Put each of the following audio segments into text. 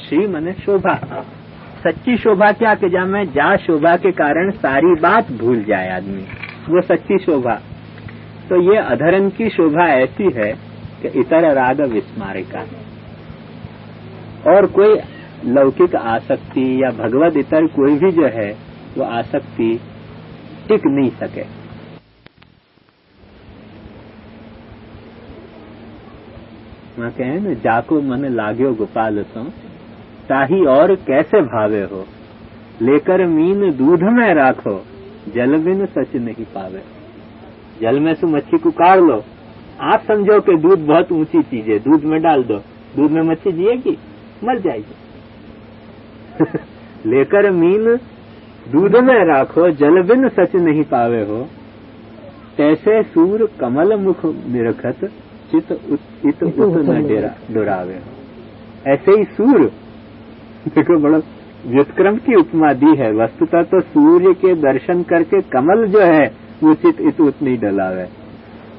श्री मने शोभा। सच्ची शोभा क्या कि जहाँ में जा शोभा के कारण सारी बात भूल जाए आदमी, वो सच्ची शोभा। तो ये अधरन की शोभा ऐसी है कि इतर राग विस्मारिका, और कोई लौकिक आसक्ति या भगवद इतर कोई भी जो है वो आसक्ति टिक नहीं सके। वहाँ कहे न, जाको मन लाग्यो गोपाल सो ताही और कैसे भावे हो, लेकर मीन दूध में राखो जल बिन सच नहीं पावे। जल में से मच्छी को काढ़ लो, आप समझो कि दूध बहुत ऊंची चीज है, दूध में डाल दो, दूध में मच्छी जिएगी? मर जाएगी। लेकर मीन दूध में राखो जल बिन सच नहीं पावे हो, तैसे सूर कमल मुख निरखत चित इत उत न डुरावे हो। ऐसे ही सूर, देखो बड़ा व्युत्क्रम की उपमा दी है। वस्तुतः तो सूर्य के दर्शन करके कमल जो है वो चित इत उत नहीं डलावे।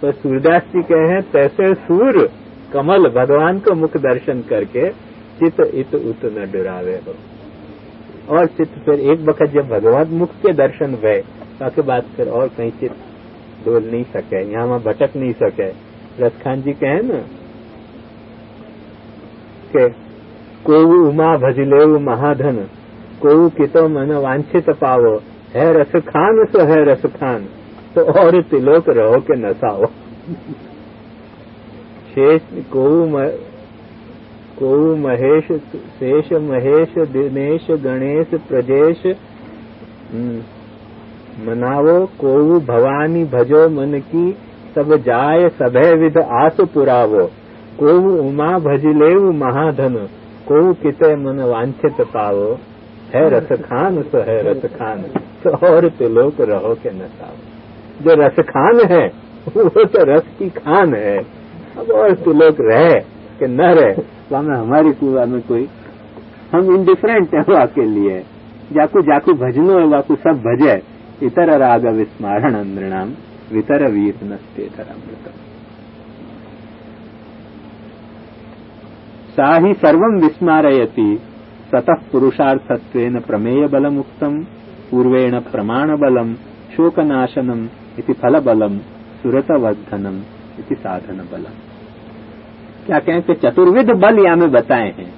तो सूरदास जी कहे हैं तैसे सूर कमल भगवान को मुख दर्शन करके चित इत उत न डुरावे हो। और चित्त फिर एक वक्त जब भगवान मुख के दर्शन हुए ताकि बात फिर और कहीं चित्त डोल नहीं सके, यहाँ वहां भटक नहीं सके। रसखान जी कहे न के को उमा भजलेव महाधन, को कितो मन वांछित पावो, है रस खान सो है रस खान, तो और तिलोक रहो के नसाओ। शेष को महेश शेष महेश दिनेश गणेश प्रजेश मनावो, को भवानी भजो मन की सब जाय सभय विध आस पुरावो, को उमा भजलेव महाधन, को किते मन वांछित पावो, है रस खान सो है रस खान, तो और तिलोक रहो के नसाओ। जो रस खान है वो तो रस की खान है, अब और तिलोक रहे कि न रहे वहाँ में हमारी कुआ में कोई, हम इंडिफरेंट है वहाँ के लिए। जाकू जाकू भजनो है वाकू सब भजे, इतर राग विस्मारण नृणाम वितर वीर नस्तेतरामृतम। सा ही सर्वं विस्मारयति सतः पुरुषार्थत्वेन प्रमेय बलम उक्तम, पूर्वेण प्रमाण बलम शोकनाशनम इति फल बलम सुरतवर्धनम इति साधन बलम। क्या कहें कि चतुर्विध बल यहाँ में बताए हैं।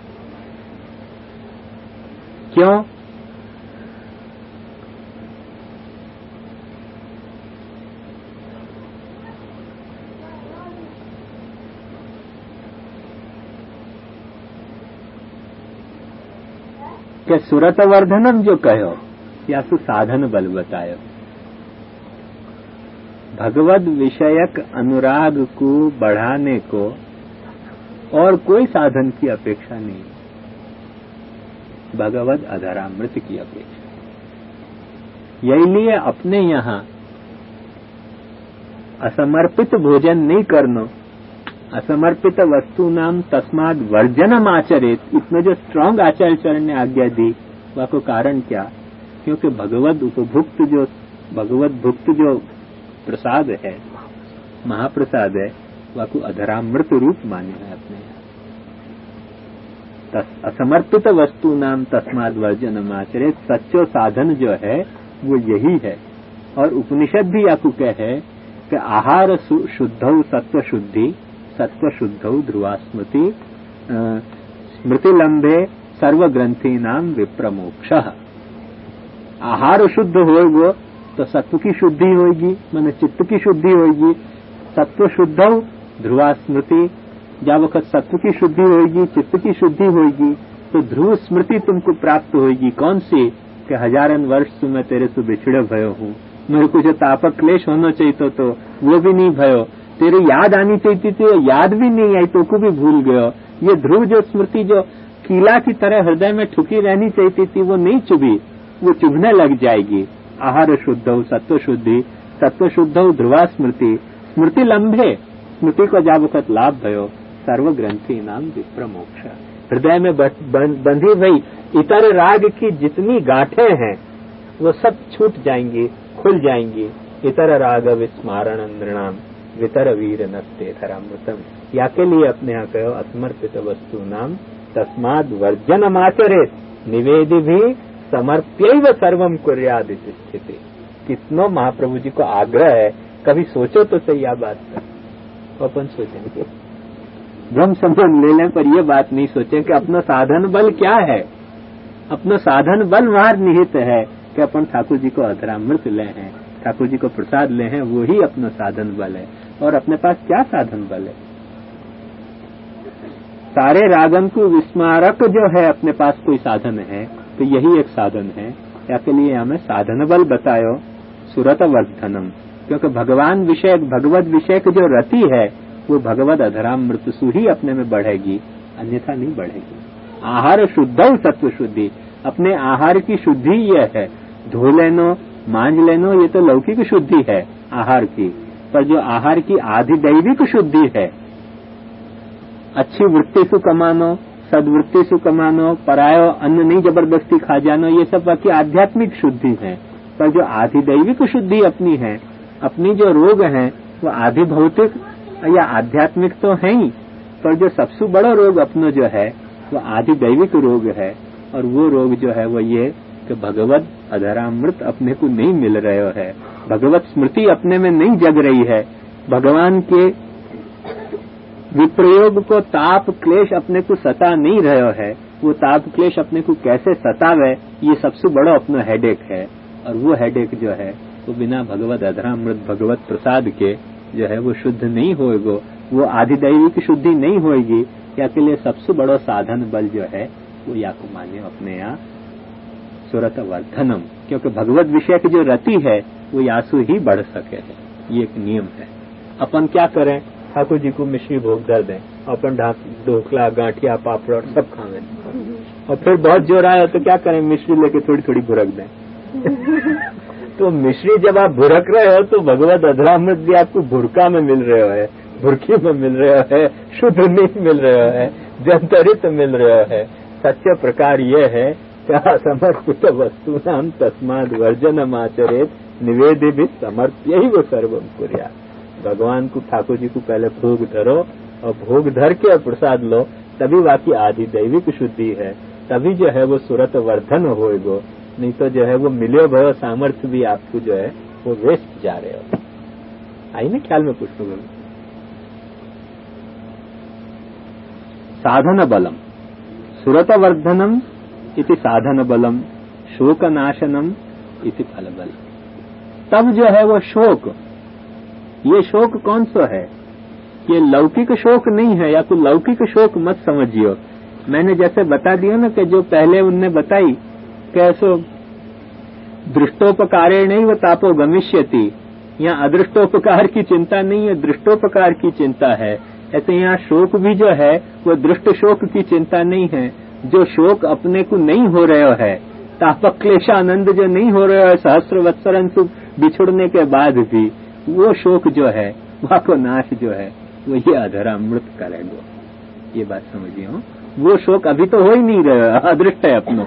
क्यों? कि सुरतवर्धनम जो कहो या सु साधन बल बतायो। भगवद विषयक अनुराग को बढ़ाने को और कोई साधन की अपेक्षा नहीं, भगवद अधरामृत की अपेक्षा। यही लिए अपने यहाँ असमर्पित भोजन नहीं करना, असमर्पित वस्तु नाम तस्माद वर्जनम आचरित, इसमें जो स्ट्रांग आचार्य चरण ने आज्ञा दी वह को कारण क्या? क्योंकि भगवद उपभुक्त जो भगवद भुक्त जो प्रसाद है, महाप्रसाद है, वह को अधरामृत रूप माने है अपने यहाँ। असमर्पित वस्तु नाम तस्माद वर्जनम आचरित, सच्चो साधन जो है वो यही है। और उपनिषद भी आपको कहे कि आहार शुद्धौ सत्व शुद्धि, सत्व शुद्धौ ध्रुवा स्मृति, स्मृति लंबे सर्वग्रंथि नाम विप्रमोक्ष। आहार शुद्ध होगा तो सत्व की शुद्धि होगी, माने चित्त की शुद्धि होगी। सत्व शुद्धौ ध्रुवा स्मृति, जब वक्त सत्व की शुद्धि होगी, चित्त की शुद्धि होगी, तो ध्रुव स्मृति तुमको प्राप्त होगी। कौन सी? कि हजारन वर्ष से मैं तेरे से बिछड़े भयो हूँ, मेरे को जो तापक क्लेश होना चाहिए तो वो भी नहीं भयो, तेरे याद आनी चाहिए थी, याद भी नहीं आई तो को भी भूल गयो। ये ध्रुव जो स्मृति जो कीला की तरह हृदय में ठुकी रहनी चाहिए थी वो नहीं चुभी, वो चुभने लग जाएगी। आहार शुद्धौ सत्व शुद्धि, सत्व शुद्धौ ध्रुवा स्मृति, स्मृति लंबे, स्मृति को जब वक्त लाभ भयो, सर्व ग्रंथि नाम विप्रमोक्ष। हृदय में बंधी हुई इतर राग की जितनी गांठें हैं वो सब छूट जाएंगी, खुल जाएंगी। इतर राग विस्मारण नृणाम वितर वीर नस्ते धरामृतम। या के लिए अपने यहाँ कहो असमर्पित वस्तु नाम तस्माद् वर्जनमाचरेत् निवेदि भी समर्प्यैव सर्वम कुर्याद इति स्थिति। कितनों महाप्रभु जी को आग्रह है, कभी सोचो तो सही आ बात पर। तो अपन सोचेंगे, ब्रह्म संबंध ले लें पर यह बात नहीं सोचें कि अपना साधन बल क्या है। अपना साधन बल वहां निहित है कि अपन ठाकुर जी को अधरामृत ले हैं, ठाकुर जी को प्रसाद ले हैं, वो ही अपना साधन बल है। और अपने पास क्या साधन बल है? सारे रागन को विस्मारक जो है अपने पास कोई साधन है तो यही एक साधन है। क्या के लिए हमें साधन बल बतायो सुरत वर्धनम, क्योंकि भगवान विषय भगवत विषय की जो रति है वो भगवत अधरामृत सु ही अपने में बढ़ेगी, अन्यथा नहीं बढ़ेगी। आहार शुद्ध सत्व शुद्धि, अपने आहार की शुद्धि यह है। धो लेनो मांझ लेनो ये तो लौकिक शुद्धि है आहार की, पर जो आहार की आधिदैविक शुद्धि है, अच्छी वृत्ति से कमानो, सदवृत्ति से कमानो, परायो अन्न नहीं जबरदस्ती खा जानो, ये सब बाकी आध्यात्मिक शुद्धि है। पर जो आधिदैविक शुद्धि अपनी है, अपनी जो रोग है वो आधि भौतिक या आध्यात्मिक तो है ही, पर जो सबसे बड़ा रोग अपना जो है वो आधिदैविक रोग है। और वो रोग जो है वो ये कि भगवत अधरामृत अपने को नहीं मिल रहे है, भगवत स्मृति अपने में नहीं जग रही है, भगवान के विप्रयोग को ताप क्लेश अपने को सता नहीं रहे है। वो ताप क्लेश अपने को कैसे सतावे, ये सबसे बड़ा अपना हेडेक है। और वो हेडेक जो है वो बिना भगवत अधरामृत भगवत प्रसाद के जो है वो शुद्ध नहीं होएगा, वो आधिदैविक शुद्धि नहीं होएगी। या के लिए सबसे बड़ा साधन बल जो है वो या को माने अपने यहाँ सुरत वर्धनम, क्योंकि भगवत विषय की जो रति है वो यासु ही बढ़ सके है। ये एक नियम है। अपन क्या करें, ठाकुर जी को मिश्री भोग धर दें, अपन ढोकला गांठिया पापड़ सब खावें, और फिर बहुत जोर आया तो क्या करें, मिश्री लेके थोड़ी थोड़ी भुरक दें। तो मिश्री जब आप भुरक रहे हो तो भगवत अधरामृत भी आपको भुरका में मिल रहे है, भुरकी में मिल रहा है, शुद्ध नहीं मिल रहा है, जंतरित मिल रहा है। सच्चा प्रकार यह है क्या समर्पित वस्तु नाम तस्माद वर्जनम आचरेत निवेदि भी समर्प्य ही वो सर्वम कुर्या। भगवान को ठाकुर जी को पहले भोग धरो और भोग धर के प्रसाद लो, तभी बाकी आदि दैविक शुद्धि है, तभी जो है वो सुरत वर्धन होएगो। नहीं तो जो है वो मिले भयो सामर्थ्य भी आपको जो है वो वेस्ट जा रहे हो। आई ना ख्याल में कुछ तो साधन बलम सुरत वर्धनम इति साधन बलम शोक नाशनम इति फल बल। तब जो है वो शोक, ये शोक कौन सा है, ये लौकिक शोक नहीं है, या तो लौकिक शोक मत समझियो। मैंने जैसे बता दिया ना कि जो पहले उनने बताई कैसो दृष्टोपकारे नहीं वो तापो गमिष्यति, यहाँ अदृष्टोपकार की चिंता नहीं है, दृष्टोपकार की चिंता है। ऐसे यहाँ शोक भी जो है वो दृष्ट शोक की चिंता नहीं है। जो शोक अपने को नहीं हो रहा है, तापक क्लेशानंद जो नहीं हो रहा है सहस्र वत्सरन से बिछुड़ने के बाद भी, वो शोक जो है वहाँ को नाश जो है वो ये अधरामृत करेगा। ये बात समझिए हो। वो शोक अभी तो हो ही नहीं रहा, अदृष्ट है अपना,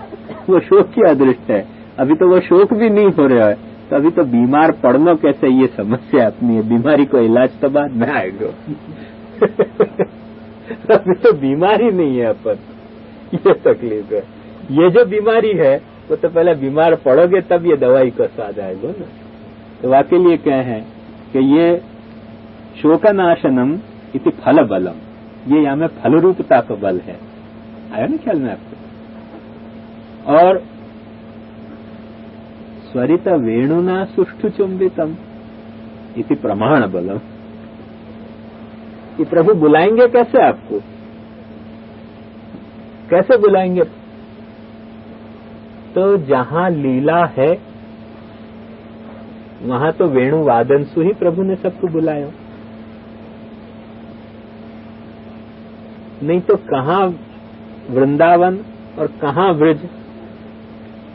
वो शोक ही अदृष्ट है। अभी तो वो शोक भी नहीं हो रहा है, तो अभी तो बीमार पड़ना कैसे ये समस्या अपनी है। बीमारी को इलाज तो बाद में आएगा। अभी तो बीमारी नहीं है अपन, ये तकलीफ है। ये जो बीमारी है वो तो पहले बीमार पड़ोगे तब ये दवाई का स्वाद आएगा ना। तो वाकई लिए क्या है कि ये शोकनाशनम इति फल बलम, ये यहाँ में फल रूपता का बल है। आया ना ख्याल में आपको। और स्वरित वेणुना सुष्ठु चुंबितम इति प्रमाण बलम, कि प्रभु बुलाएंगे कैसे आपको, कैसे बुलाएंगे। तो जहां लीला है वहां तो वेणु वादन से ही प्रभु ने सबको बुलाया, नहीं तो कहां वृंदावन और कहां ब्रज,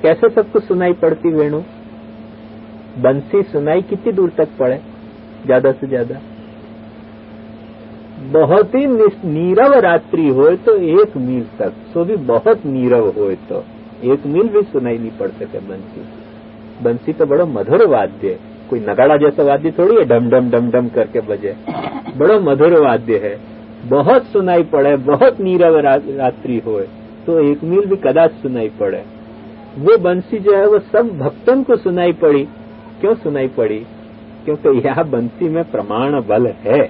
कैसे सबको सुनाई पड़ती वेणु। बंसी सुनाई कितनी दूर तक पड़े, ज्यादा से ज्यादा बहुत ही नीरव रात्रि हो तो 1 मील तक, सो भी बहुत नीरव हो तो 1 मील भी सुनाई नहीं पड़ सके बंसी। बंसी तो बड़ा मधुर वाद्य है, कोई नगाड़ा जैसा वाद्य थोड़ी है डम डम डम डम करके बजे, बड़ा मधुर वाद्य है। बहुत सुनाई पड़े, बहुत नीरव रात्रि होए, तो 1 मील भी कदाच सुनाई पड़े। वो बंसी जो है वो सब भक्तों को सुनाई पड़ी। क्यों सुनाई पड़ी? क्योंकि यह बंसी में प्रमाण बल है।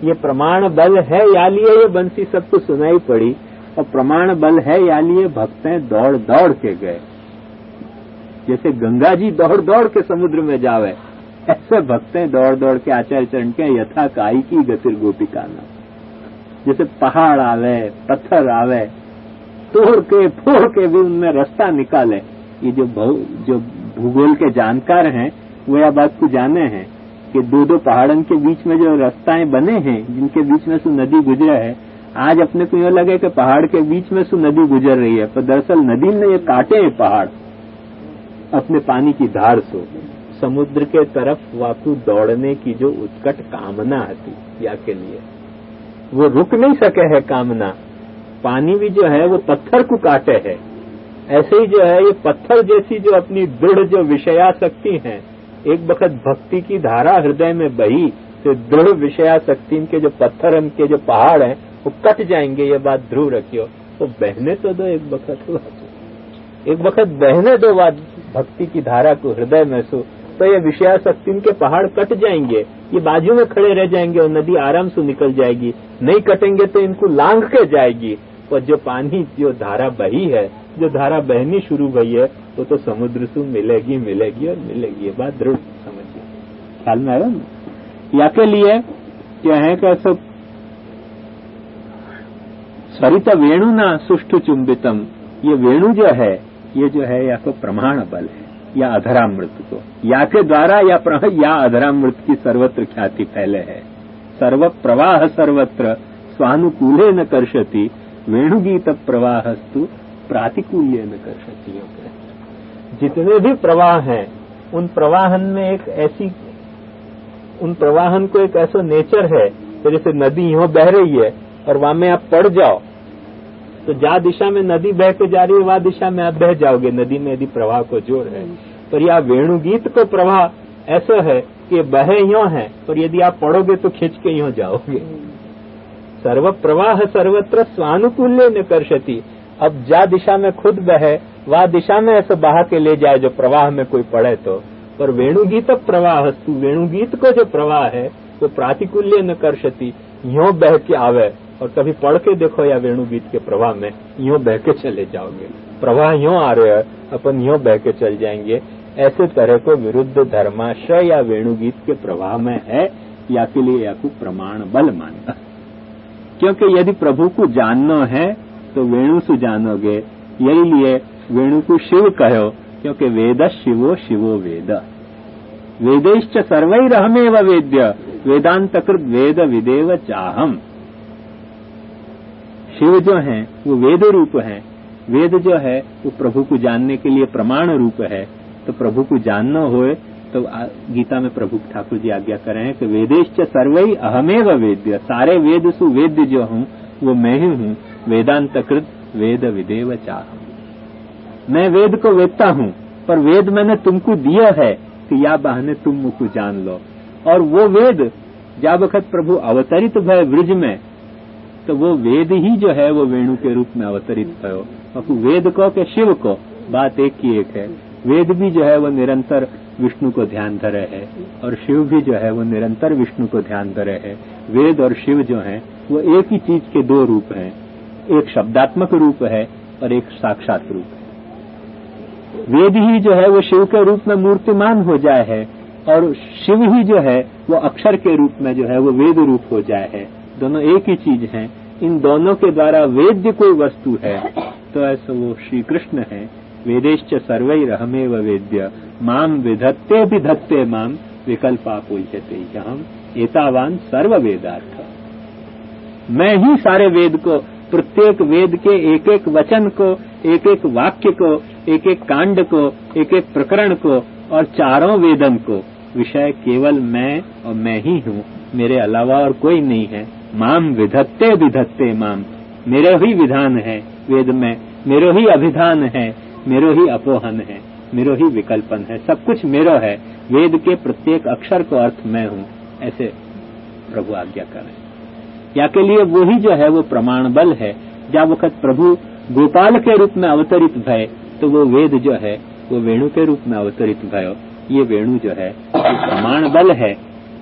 ये प्रमाण बल है, या लिए ये बंसी सबको सुनाई पड़ी, और प्रमाण बल है या लिए भक्तें दौड़ दौड़ के गए। जैसे गंगा जी दौड़ दौड़ के समुद्र में जावे, ऐसे भक्तें दौड़ दौड़ के आचार्य चरण के यथा काई की गतिर गोपिका ना। जैसे पहाड़ आवे, पत्थर आवे, तोड़ के फोड़ के भी उनमें रास्ता निकाले। ये जो भूगोल के जानकार हैं वो यह बात को जाने हैं कि 2-2 पहाड़ों के बीच में जो रास्ताएं बने हैं, जिनके बीच में से नदी गुजरा है, आज अपने को यह लगे कि पहाड़ के बीच में से नदी गुजर रही है, पर दरअसल नदी ने ये काटे हैं पहाड़ अपने पानी की धार से। समुद्र के तरफ वाकु दौड़ने की जो उत्कट कामना थी या के लिए, वो रुक नहीं सके है कामना। पानी भी जो है वो पत्थर को काटे है। ऐसे ही जो है ये पत्थर जैसी जो अपनी दृढ़ जो विषयाशक्ति है, एक वक्त भक्ति की धारा हृदय में बही तो दृढ़ विषयाशक्ति इनके जो पत्थर, इनके जो पहाड़ हैं वो कट जाएंगे, ये बात ध्रुव रखियो। तो बहने तो दो एक वक्त बहने दो भक्ति की धारा को हृदय में सो, तो ये विषयाशक्ति इनके पहाड़ कट जाएंगे, ये बाजू में खड़े रह जाएंगे और नदी आराम से निकल जाएगी। नहीं कटेंगे तो इनको लांघ के जाएगी। और जो पानी जो धारा बही है, जो धारा बहनी शुरू हुई है, वो तो समुद्र से मिलेगी मिलेगी और मिलेगी। ये बात दृढ़ समझिए, ख्याल में आया ना? या के लिए क्या है कि सब सरिता वेणु ना सुष्ठु चुंबितम, ये वेणु जो है ये जो है या तो प्रमाण बल है या अधरामृत को, या के द्वारा या अधरामृत की सर्वत्र ख्याति फैले है। सर्व प्रवाह सर्वत्र स्वानुकूले न कर्षति, वेणुगीत प्रवाहस्तु प्रातिकूल्य न कर्षति। जितने भी प्रवाह हैं उन प्रवाहन में एक ऐसी, उन प्रवाहन को एक ऐसा नेचर है तो जैसे नदी यूं बह रही है और वहां में आप पड़ जाओ तो जा दिशा में नदी बह के जा रही है वह दिशा में आप बह जाओगे, नदी में यदि प्रवाह को जोर है। पर यह वेणुगीत को प्रवाह ऐसा है कि बहे यूं है और यदि आप पढ़ोगे तो खींच के यूं जाओगे। सर्व प्रवाह सर्वत्र स्वानुकूल्य न कर्षति, अब जा दिशा में खुद बहे वह दिशा में ऐसा बहा के ले जाए जो प्रवाह में कोई पड़े तो। पर वेणुगीत प्रवाहस्तु, वेणुगीत को जो प्रवाह है वो प्रातिकूल्य न कर्षति, यूं बह के आवे। और कभी पढ़ के देखो या वेणुगीत के प्रवाह में यूं बह के चले जाओगे, प्रवाह यूं आ रहे हैं अपन यूं बह के चल जाएंगे। ऐसे तरह को विरुद्ध धर्माश्रय या वेणुगीत के प्रवाह में है, या के लिए या को प्रमाण बल मानना। क्योंकि यदि प्रभु को जानना है तो वेणु से जानोगे, यही लिए वेणु को शिव कहो, क्योंकि वेद शिवो शिवो वेद, वेदैश्च सर्वैरहमेव वेद्य, वेदांतकृत वेद विदेव चाहम। शिव जो है वो वेद रूप है, वेद जो है वो प्रभु को जानने के लिए प्रमाण रूप है। तो प्रभु को जानना होए तो गीता में प्रभु ठाकुर जी आज्ञा कर रहे हैं कि वेदेश्च सर्वै अहमेव वेद्य, सारे वेद सु वेद्य जो हूँ वो मैं ही हूँ। वेदांतकृत वेद विदेव चाहम, मैं वेद को वेदता हूँ, पर वेद मैंने तुमको दिया है कि या बहाने तुम मुझको जान लो। और वो वेद जब वक्त प्रभु अवतरित भय ब्रज में, तो वो वेद ही जो है वो वेणु के रूप में अवतरित भयो। और वेद को के शिव को बात एक की एक है। वेद भी जो है वो निरंतर विष्णु को ध्यान धरे है और शिव भी जो है वो निरंतर विष्णु को ध्यान धरे है। वेद और शिव जो है वो एक ही चीज के दो रूप हैं, एक शब्दात्मक रूप है और एक साक्षात रूप है। वेद ही जो है वो शिव के रूप में मूर्तिमान हो जाए है और शिव ही जो है वो अक्षर के रूप में जो है वो वेद रूप हो जाए है। दोनों एक ही चीज हैं। इन दोनों के द्वारा वेद्य कोई वस्तु है तो ऐसा वो श्री कृष्ण है। वेदेश्च सर्वैरहमेव वेद्य, माम विधत्ते विधत्ते माम विकल्पापोह्यते हम एतावान सर्व वेदार्थ। मैं ही सारे वेद को, प्रत्येक वेद के एक एक वचन को, एक एक वाक्य को, एक एक कांड को, एक एक प्रकरण को और चारों वेदन को विषय केवल मैं और मैं ही हूँ, मेरे अलावा और कोई नहीं है। माम विधत्ते विधत्ते माम, मेरे ही विधान है वेद में, मेरो ही अभिधान है, मेरो ही अपोहन है, मेरो ही विकल्पन है, सब कुछ मेरो है। वेद के प्रत्येक अक्षर को अर्थ मैं हूँ, ऐसे प्रभु आज्ञा करें। या के लिए वो ही जो है वो प्रमाण बल है। जब वक्त प्रभु गोपाल के रूप में अवतरित भय तो वो वेद जो है वो वेणु के रूप में अवतरित भयो। ये वेणु जो है प्रमाण बल है।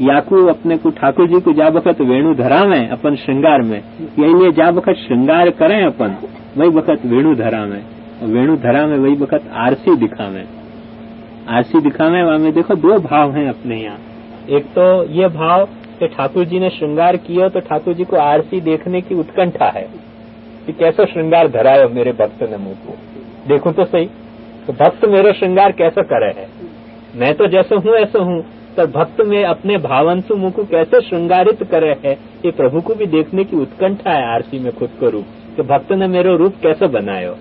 याकू अपने को ठाकुर जी को जा वक्त वेणु धरावें अपन श्रृंगार में, यही लिए जा वक्त श्रृंगार करें अपन वही वक्त वेणु धरावें, वेणु धरावें वही वक्त आरसी दिखावें। आरसी दिखावें में देखो दो भाव हैं अपने यहाँ। एक तो ये भाव कि ठाकुर जी ने श्रृंगार किया तो ठाकुर जी को आरसी देखने की उत्कंठा है कि कैसा श्रृंगार धरायो मेरे भक्त ने मुझ को, देखो तो सही तो भक्त मेरा श्रृंगार कैसा करे है। मैं तो जैसा हूँ ऐसा हूँ, पर भक्त में अपने भावंसु मुख को कैसे श्रृंगारित करे है, ये प्रभु को भी देखने की उत्कंठा है आरसी में खुद को रूप, कि भक्त ने मेरा रूप कैसे बनायो।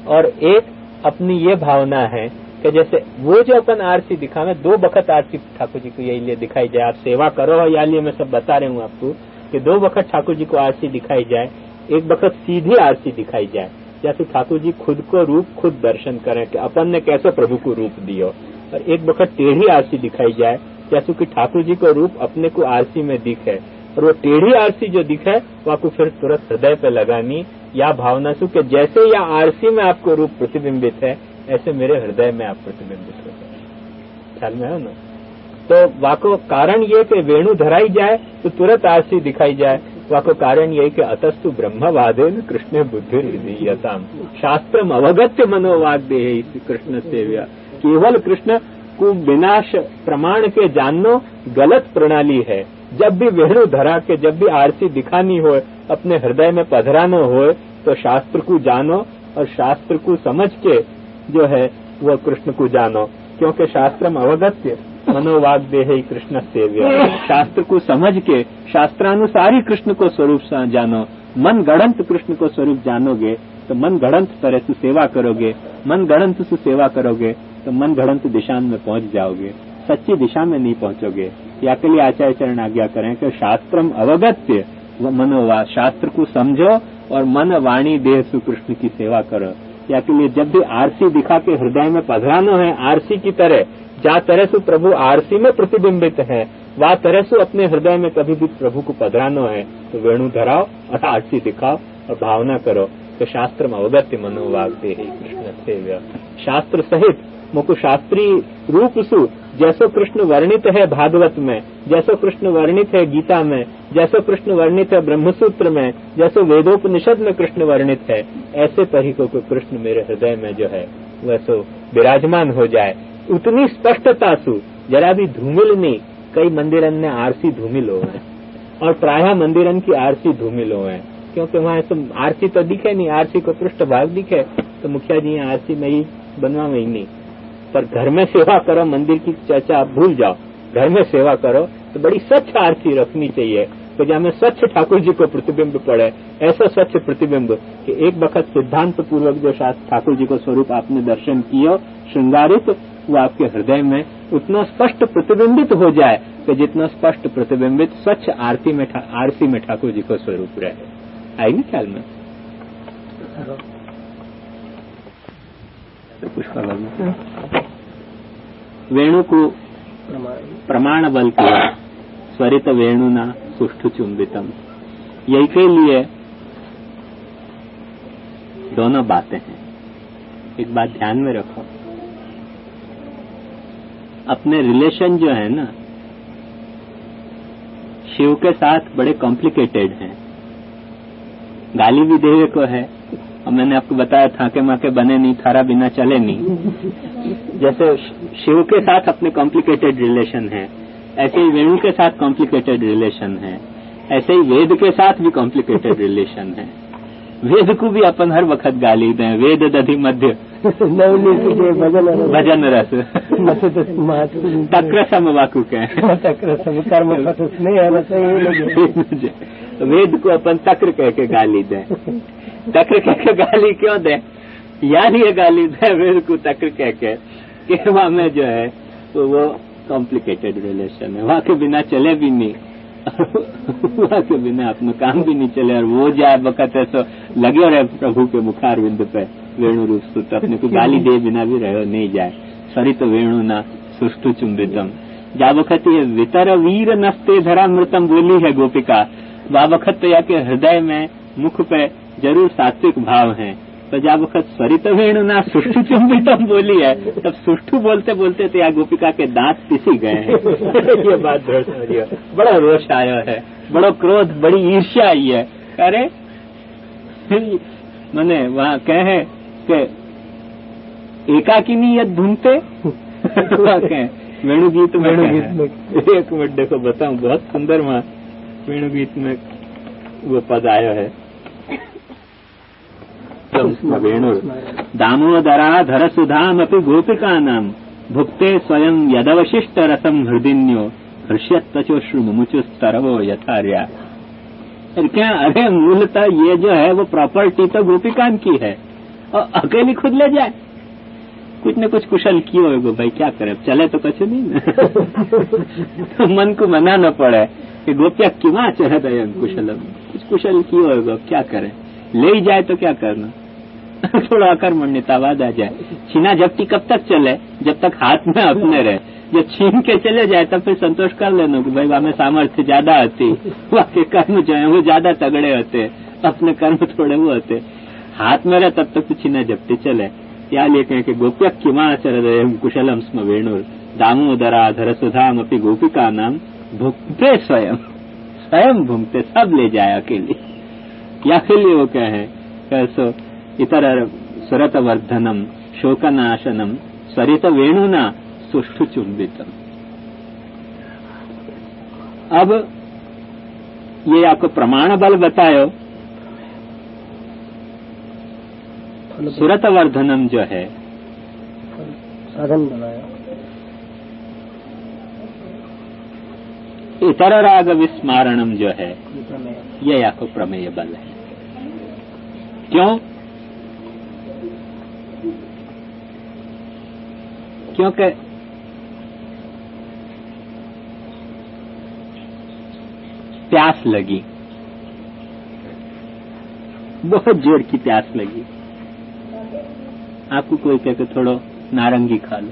और एक अपनी ये भावना है कि जैसे वो जो अपन आरसी दिखावे, दो बखत आरसी ठाकुर जी को यही लिए दिखाई जाए। आप सेवा करो या लिए मैं सब बता रहे हूँ आपको कि दो बखत ठाकुर जी को आरसी दिखाई जाए। एक बखत सीधी आरसी दिखाई जाए जैसे ठाकुर जी खुद को रूप खुद दर्शन करें कि अपन ने कैसे प्रभु को रूप दियो, और एक बखत टेढ़ी आरसी दिखाई जाए जैसे कि ठाकुर जी को रूप अपने को आरसी में दिखे, और वो टेढ़ी आरसी जो दिखे वो आपको फिर तुरंत हृदय पे लगानी या भावना सु कि जैसे या आरसी में आपको रूप प्रतिबिंबित है ऐसे मेरे हृदय में आप प्रतिबिंबित हो गए। ख्याल में है ना। तो वाको कारण ये कि वेणु धराई जाए तो तुरंत आरसी दिखाई जाए। वाको कारण यही कि अतस्तु ब्रह्मवादेन कृष्ण बुद्धि विधीयताम शास्त्रम अवगत्य मनोवाग दे कृष्ण सेव्या। केवल कृष्ण को विनाश प्रमाण के जाननो गलत प्रणाली है। जब भी वेणु धरा के जब भी आरसी दिखानी हो अपने हृदय में पधरानो हो तो शास्त्र को जानो और शास्त्र को समझ के जो है वह कृष्ण को जानो, क्योंकि शास्त्रम अवगत्य मनोवाग देहि कृष्ण सेव्य। शास्त्र को समझ के शास्त्रानुसारी कृष्ण को स्वरूप जानो। मन गढ़ंत कृष्ण को स्वरूप जानोगे तो मन गढ़ंत तरह से सेवा करोगे, मन गढ़ंत से सेवा करोगे तो मन गढ़ंत दिशा में पहुंच जाओगे, सच्ची दिशा में नहीं पहुंचोगे। या के लिए आचार्य चरण आज्ञा करें कि शास्त्रम अवगत्य मनोवाग, शास्त्र को समझो और मन वाणी देह से कृष्ण की सेवा करो। या के लिए जब भी आरसी दिखा के हृदय में पधरानो है आरसी की तरह, जा तरह से प्रभु आरसी में प्रतिबिंबित है वह तरह से अपने हृदय में कभी भी प्रभु को पधरानो है तो वेणु धराओ और आरसी दिखाओ और भावना करो कि शास्त्र में अवगत्य मनोवाग दे कृष्ण सेव्य। शास्त्र सहित मुकु शास्त्रीय रूप सु जैसो कृष्ण वर्णित है भागवत में, जैसो कृष्ण वर्णित है गीता में, जैसो कृष्ण वर्णित है ब्रह्मसूत्र में, जैसो वेदोपनिषद में कृष्ण वर्णित है, ऐसे तरीकों को कृष्ण मेरे हृदय में जो है वैसो विराजमान हो जाए। उतनी स्पष्टता सु जरा भी धूमिल नहीं। कई मंदिरन ने आरसी धूमिल हो है और प्रायः मंदिरन की आरसी धूमिल हो है, क्योंकि वहाँ तो आरसी तो दिखे नहीं, आरसी को पृष्ठ भाग दिखे तो मुखिया जी आरसी में ही बनवा में ही नहीं। पर घर में सेवा करो, मंदिर की चर्चा आप भूल जाओ, घर में सेवा करो तो बड़ी स्वच्छ आरती रखनी चाहिए तो जहाँ में स्वच्छ ठाकुर जी को प्रतिबिंब पड़े, ऐसा स्वच्छ प्रतिबिंब कि एक वक्त सिद्धांत पूर्वक जो शास्त्र ठाकुर जी को स्वरूप आपने दर्शन किया श्रृंगारित वो आपके हृदय में उतना स्पष्ट प्रतिबिंबित हो जाए कि जितना स्पष्ट प्रतिबिंबित स्वच्छ आरती में ठाकुर जी को स्वरूप रहे। आएगी ख्याल में वेणु को प्रमाण बल किया स्वरित वेणुना सुष्ठु चुंबितम। यही के लिए दोनों बातें हैं। एक बात ध्यान में रखो, अपने रिलेशन जो है ना शिव के साथ बड़े कॉम्प्लिकेटेड हैं। गाली भी देवे को है और मैंने आपको बताया था कि माँ के बने नहीं थारा बिना चले नहीं। जैसे शिव के साथ अपने कॉम्प्लिकेटेड रिलेशन है, ऐसे ही वेणु के साथ कॉम्प्लिकेटेड रिलेशन है, ऐसे ही वेद के साथ भी कॉम्प्लिकेटेड रिलेशन है। वेद को भी अपन हर वक्त गाली दें, वेद दधि मध्य भजन रस तक्र सम वाकु के वेद को अपन तक्र कह के गाली दें। तक्र कह के गाली क्यों दें? यार ये गाली दें वेद को तक्र कह के कि वहाँ में जो है तो वो कॉम्प्लिकेटेड रिलेशन है, वहाँ के बिना चले भी नहीं, वहाँ के बिना अपना काम भी नहीं चले और वो जाए वक़्त ऐसा लगे रहे प्रभु के मुखार बिंद पे वेणु रूप सुत अपने को गाली दे बिना भी रहे नहीं जाए। सरित वेणु ना सुष्ठु चुंबितम। जा वक़्त ये वितर वीर नस्ते धरा मृतम बोली है गोपिका, बाबखत तो या के हृदय में मुख पे जरूर सात्विक भाव है, तो जब वक्त स्वरित वेणु ना सुष्ठु चुंबितम बोली है, तब सुष्ठु बोलते बोलते तो या गोपिका के दांत पिसी गए हैं। ये बात ध्यान समझिए, बड़ा रोष आया है, बड़ा क्रोध, बड़ी ईर्ष्या आई है। अरे मैंने वहाँ कहे कि एकाकिनी यद ढूंढते वेणु गीत में, एक मिनट देखो बताऊं, बहुत सुंदर वहाँ वेणु गीत में वो पद आया है। वेणु दामोदराधर सुधाम अपि गोपिकानाम भुक्ते स्वयं यदवशिष्ट रसम हृदिन्यो हृष्यत्तचोश्रु मुमुचुस्तरवो यथार्या। क्या, अरे मूलतः ये जो है वो प्रॉपर्टी तो गोपिकान की है, और अकेली खुद ले जाए, कुछ न कुछ कुशल किए होगा भाई, क्या करे, चले तो कुछ नहीं ना। तो मन को मना न पड़े कि गोपिया किमा चढ़ कुशलम, कुछ कुशल किए होगा, क्या करे, ले ही जाए तो क्या करना। थोड़ा अकर्मण्यतावाद आ जाए। छीना झपटी कब तक चले, जब तक हाथ में अपने रहे। जब छीन के चले जाए तब फिर संतोष कर लेना कि भाई हमें सामर्थ्य ज्यादा होती, वाके कर्म जो है वो ज्यादा तगड़े होते, अपने कर्म थोड़े वो होते। हाथ में रहे तब तक तो छीना झपटी चले। या लेके कि गोप्य किमाचर कुशलम स्म वेणुर दामोदराधर सुधाम अपनी गोपिका नाम भुगते स्वयं, स्वयं भूमते, सब ले जाए अकेले। क्या के लिए वो कहे, कैसो इतर सुरत वर्धनम शोकनाशनम स्वरित वेणुना सुष्ठु चुंबितम। अब ये आपको प्रमाण बल बतायो। सुरत वर्धनम जो है साधन बनाया, इतर राग विस्मारणम जो है ये आपको प्रमेय बल है। क्यों? क्योंकि प्यास लगी, बहुत जोर की प्यास लगी। आपको कोई कहते थोड़ा नारंगी खा लो,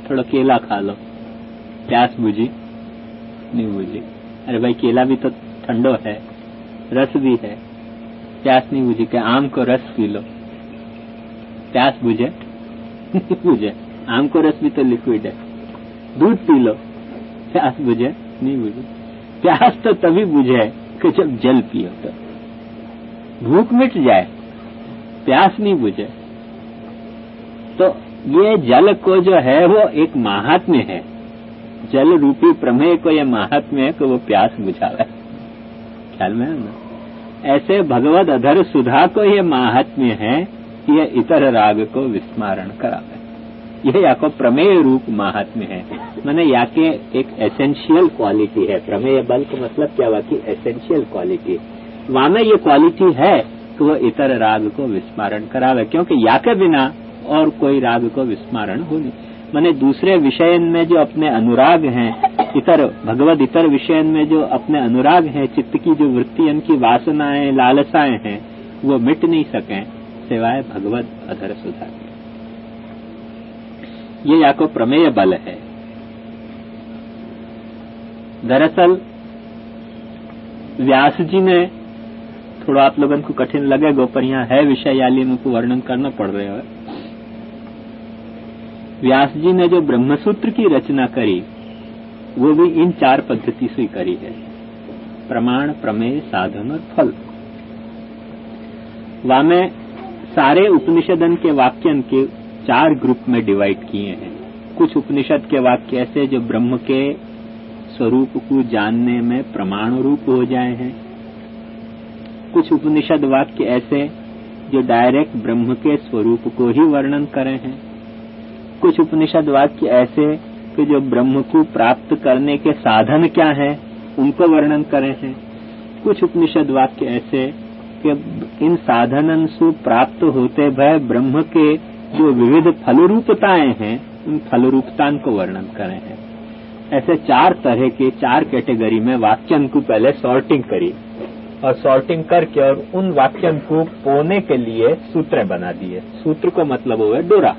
थोड़ा केला खा लो, प्यास बुझी? नहीं बुझी। अरे भाई केला भी तो ठंडो है, रस भी है, प्यास नहीं बुझी। क्या आम को रस पी लो, प्यास बुझे? बुझे। आम को रस भी तो लिक्विड है। दूध पी लो, प्यास बुझे? नहीं बुझे। प्यास तो तभी बुझे कि जब जल पियो, तो भूख मिट जाए, प्यास नहीं बुझे। तो ये जल को जो है वो एक महात्म्य है, जल रूपी प्रमेय को ये महात्म्य है कि वो प्यास बुझावे। ख्याल में है ना? ऐसे भगवद अधर सुधा को ये महात्म्य है कि ये इतर राग को विस्मरण करावे। यह या को प्रमेय रूप महात्म्य है, माने या के एक एसेंशियल क्वालिटी है। प्रमेय बल का मतलब क्या हुआ कि एसेंशियल क्वालिटी, वहां में ये क्वालिटी है कि वो इतर राग को विस्मरण करावे, क्योंकि या के बिना और कोई राग को विस्मरण हो नहीं। माने दूसरे विषय में जो अपने अनुराग हैं, इतर भगवद इतर विषय में जो अपने अनुराग हैं, चित्त की जो वृत्ति, उनकी वासनाएं, लालसाएं हैं, वो मिट नहीं सके सिवाय भगवद अधर सुधा। ये या को प्रमेय बल है। दरअसल व्यास जी ने, थोड़ा आप लोगों को कठिन लगेगा पर यहाँ है विषय, याली में को वर्णन करना पड़ रहा है। व्यास जी ने जो ब्रह्मसूत्र की रचना करी वो भी इन 4 पद्धति से करी है, प्रमाण, प्रमेय, साधन और फल। वहां में सारे उपनिषदन के वाक्यन के 4 ग्रुप में डिवाइड किए हैं। कुछ उपनिषद के वाक्य ऐसे जो ब्रह्म के स्वरूप को जानने में प्रमाण रूप हो जाए हैं, कुछ उपनिषद वाक्य ऐसे जो डायरेक्ट ब्रह्म के स्वरूप को ही वर्णन करे हैं, कुछ उपनिषद वाक्य ऐसे कि जो ब्रह्म को प्राप्त करने के साधन क्या है उनको वर्णन करे हैं, कुछ उपनिषद वाक्य ऐसे कि इन साधनन से प्राप्त होते भय ब्रह्म के जो विविध फलरूपताएं हैं उन फलरूपताओं को वर्णन करे हैं। ऐसे 4 तरह के 4 कैटेगरी में वाक्यन को पहले सॉर्टिंग करी और सॉर्टिंग करके और उन वाक्यन को पोने के लिए सूत्र बना दिए। सूत्र को मतलब हुआ डोरा।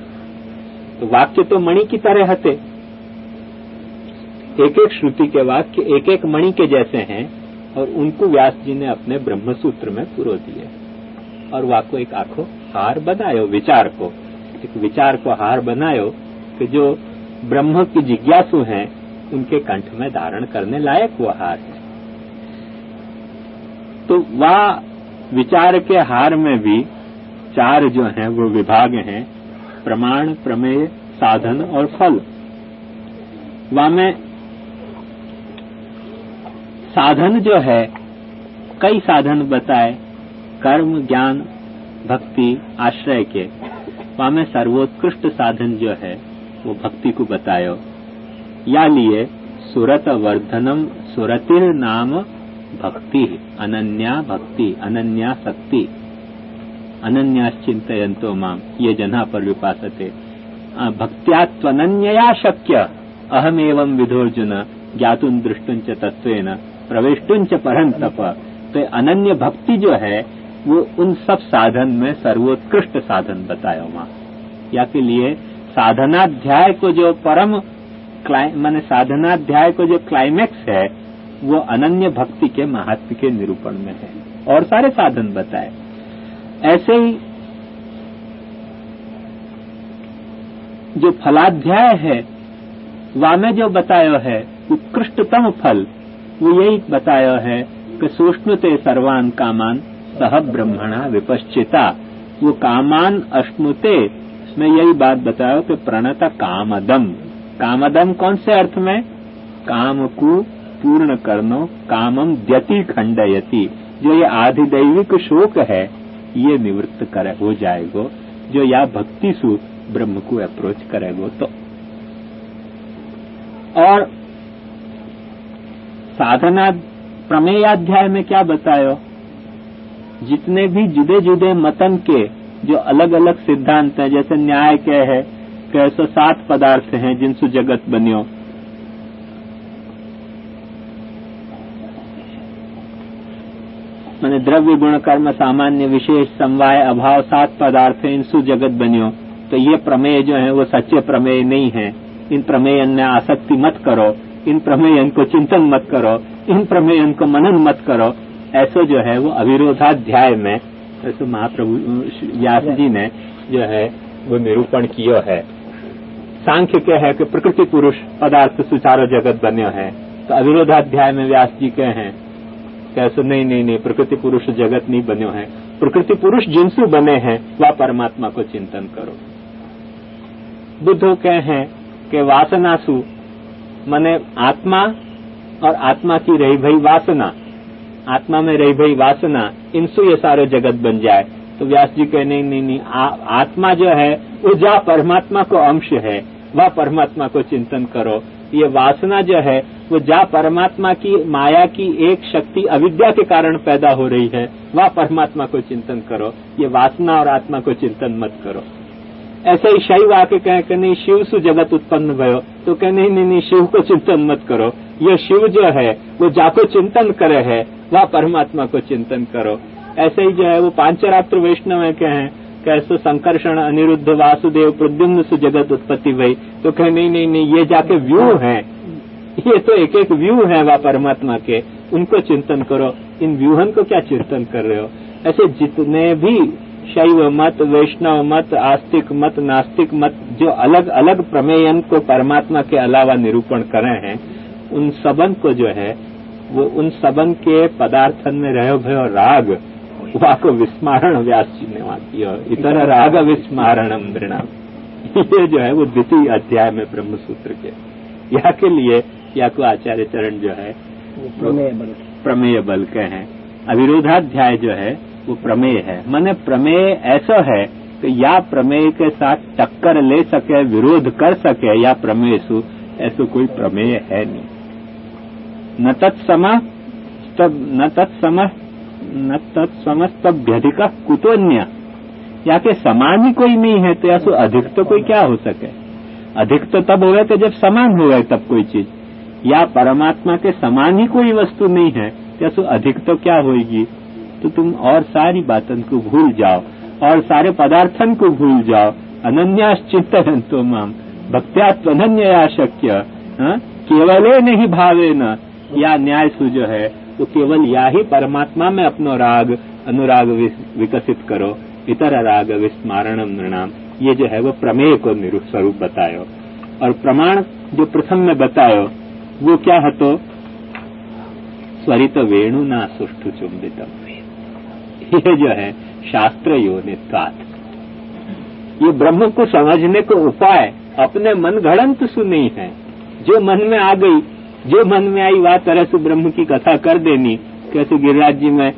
तो वाक्य तो मणि की तरह हते, एक एक श्रुति के वाक्य एक एक मणि के जैसे हैं, और उनको व्यास जी ने अपने ब्रह्मसूत्र में पुरो दिए और वाको एक आखो हार बनायो, विचार को एक विचार को हार बनायो कि जो ब्रह्म की जिज्ञासु हैं उनके कंठ में धारण करने लायक वो हार है। तो वह विचार के हार में भी चार जो हैं वो विभाग हैं, प्रमाण, प्रमेय, साधन और फल। वह में साधन जो है कई साधन बताए, कर्म, ज्ञान, भक्ति, आश्रय के। वहां में सर्वोत्कृष्ट साधन जो है वो भक्ति को बतायो। या लिए सुरत वर्धनम सुरतिर नाम भक्ति, अनन्या भक्ति, अनन्या शक्ति, अनन्याश्चिंतयन्तो माम ये जना पर विपासते। भक्त्या त्वनन्यया शक्य अहमेवं विधोर्जुन ज्ञातुं दृष्टुं च तत्वेन प्रवेष्टुं च परन्तप। तो अनन्य भक्ति जो है वो उन सब साधन में सर्वोत्कृष्ट साधन बताया वहां। या के लिए साधनाध्याय को जो परम माने साधनाध्याय को जो क्लाइमेक्स है वो अनन्य भक्ति के महत्व के निरूपण में है और सारे साधन बताए। ऐसे ही जो फलाध्याय है वहां में जो बताया है उत्कृष्टतम फल वो यही बताया है कि सोष्णुते सर्वान कामान सह ब्रह्मणा विपश्चिता। वो कामान अश्नुते, इसमें यही बात बताया कि प्रणत कामदम। कामदम कौन से अर्थ में? काम को पूर्ण करनो, कामम द्यति खंडयति। जो ये आधिदैविक शोक है ये निवृत्त करे हो जाएगो जो या भक्ति सु ब्रह्म को अप्रोच करेगो तो। और साधना प्रमेयाध्याय में क्या बतायो? जितने भी जुदे जुदे मतन के जो अलग अलग सिद्धांत हैं, जैसे न्याय के है कि 107 पदार्थ हैं जिनसे जगत बनियो, माने द्रव्य गुण कर्म सामान्य विशेष समवाय अभाव 7 पदार्थ हैं, इनसु जगत बनियो। तो ये प्रमेय जो है वो सच्चे प्रमेय नहीं है। इन प्रमेयन में आसक्ति मत करो, इन प्रमेयन को चिंतन मत करो, इन प्रमेयन को मनन मत करो। ऐसा जो है वो अविरोधाध्याय में ऐसे महाप्रभु व्यास जी ने जो है वो निरूपण किया है। सांख्य के है कि प्रकृति पुरुष पदार्थ सुचारो जगत बन्यो है, तो अविरोधाध्याय में व्यास जी के हैं कैसे नहीं प्रकृति पुरुष जगत नहीं बन्यो है। प्रकृति पुरुष जिनसु बने हैं वह परमात्मा को चिंतन करो। बुद्धो के हैं कि वासनासु माने आत्मा और आत्मा की रही भई वासना, आत्मा में रही भई वासना, इनसु ये सारे जगत बन जाए। तो व्यास जी कहे नहीं, आत्मा जो है वो जा परमात्मा को अंश है, वह परमात्मा को चिंतन करो। ये वासना जो है वो जा परमात्मा की माया की एक शक्ति अविद्या के कारण पैदा हो रही है, वह परमात्मा को चिंतन करो। ये वासना और आत्मा को चिंतन मत करो। ऐसे ही शैव आके कहे कि नहीं शिव सु जगत उत्पन्न भयो, तो कहे नहीं शिव को चिंतन मत करो। ये शिव जो है वो जाको चिंतन करे है, वह परमात्मा को चिंतन करो। ऐसे ही जो है वो पांचरात्र वैष्णव है कहे कैसे संकर्षण अनिरुद्ध वासुदेव प्रद्युम्न सु जगत उत्पत्ति भई, तो कहे नहीं ये जाके व्यू है, ये तो एक एक व्यू है वह परमात्मा के, उनको चिंतन करो। इन व्यूहन को क्या चिंतन कर रहे हो? ऐसे जितने भी शैव मत, वैष्णव मत, आस्तिक मत, नास्तिक मत जो अलग अलग प्रमेयन को परमात्मा के अलावा निरूपण करे हैं, उन सबन को जो है वो उन सबन के पदार्थन में रहो भयो राग, वहाँ को विस्मारण व्यास जी ने वहां किया। इतर राग विस्मारणम नृणाम, ये जो है वो द्वितीय अध्याय में ब्रह्म सूत्र के यहाँ के लिए या को आचार्य चरण जो है प्रमेय बल के हैं। अविरोधाध्याय जो है वो प्रमेय है। माने प्रमेय ऐसा है कि या प्रमेय के साथ टक्कर ले सके, विरोध कर सके, या प्रमेय सु ऐसा कोई प्रमेय है नहीं। न तत्समस्तभ्यधिक कुतोन्य, या के समान ही कोई नहीं है तो या सो अधिक तो कोई क्या हो सके? अधिक तो तब हो गए तो जब समान हो गए तब कोई चीज, या परमात्मा के समान ही कोई वस्तु नहीं है तो या सो अधिक तो क्या होगी? तो तुम और सारी बातन को भूल जाओ और सारे पदार्थन को भूल जाओ। अनन्याश्चिंतयन्तो माम भक्त्या त्वनन्यया शक्य, केवले नहीं भावे न, या न्याय सु जो है तो केवल या ही परमात्मा में अपनो राग अनुराग विकसित करो, इतर राग विस्मारणम नृणाम। ये जो है वो प्रमेय को स्वरूप बतायो। और प्रमाण जो प्रथम में बतायो वो क्या हतो? स्वरित वेणु ना सुष्ठु चुंबितम। ये जो है शास्त्र योनित्वात्, ये ब्रह्म को समझने को उपाय अपने मन घड़ंत सु नहीं है। जो मन में आ गई, जो मन में आई वह तरह से ब्रह्म की कथा कर देनी। कैसे गिरिराज जी में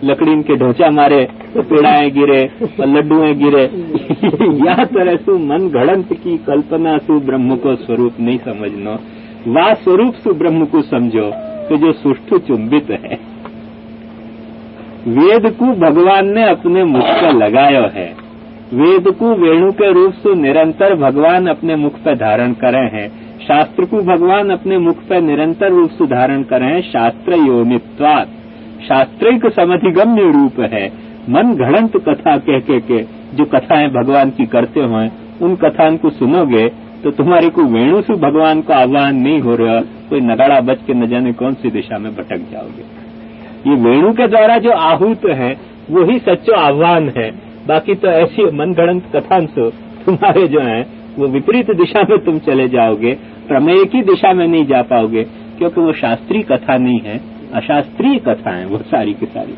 लकड़ी के ढोचा मारे तो पेड़ाएं गिरे और लड्डुएं गिरे। यह तरह से मन घड़ंत की कल्पना सु ब्रह्म को स्वरूप नहीं समझनो, वह स्वरूप सु ब्रह्म को समझो कि जो सुष्ठु चुंबित है। वेद को भगवान ने अपने मुख पर लगायो है। वेद को वेणु के रूप से निरंतर भगवान अपने मुख पर धारण करे हैं। शास्त्र को भगवान अपने मुख पर निरंतर रूप से धारण करे हैं। शास्त्र योनित्वात्, शास्त्रिक समधिगम्य रूप है। मन घड़ंत कथा कह के जो कथाएं भगवान की करते हुए उन कथाओं को सुनोगे तो तुम्हारे को वेणु से भगवान का आह्वान नहीं हो रहा, कोई नगाड़ा बज के न जाने कौन सी दिशा में भटक जाओगे। ये वेणु के द्वारा जो आहूत है वही सच्चो आह्वान है। बाकी तो ऐसी मनगढ़ंत कथा से तुम्हारे जो है वो विपरीत दिशा में तुम चले जाओगे, प्रमेय की दिशा में नहीं जा पाओगे, क्योंकि वो शास्त्रीय कथा नहीं है, अशास्त्रीय कथा है वो सारी की सारी।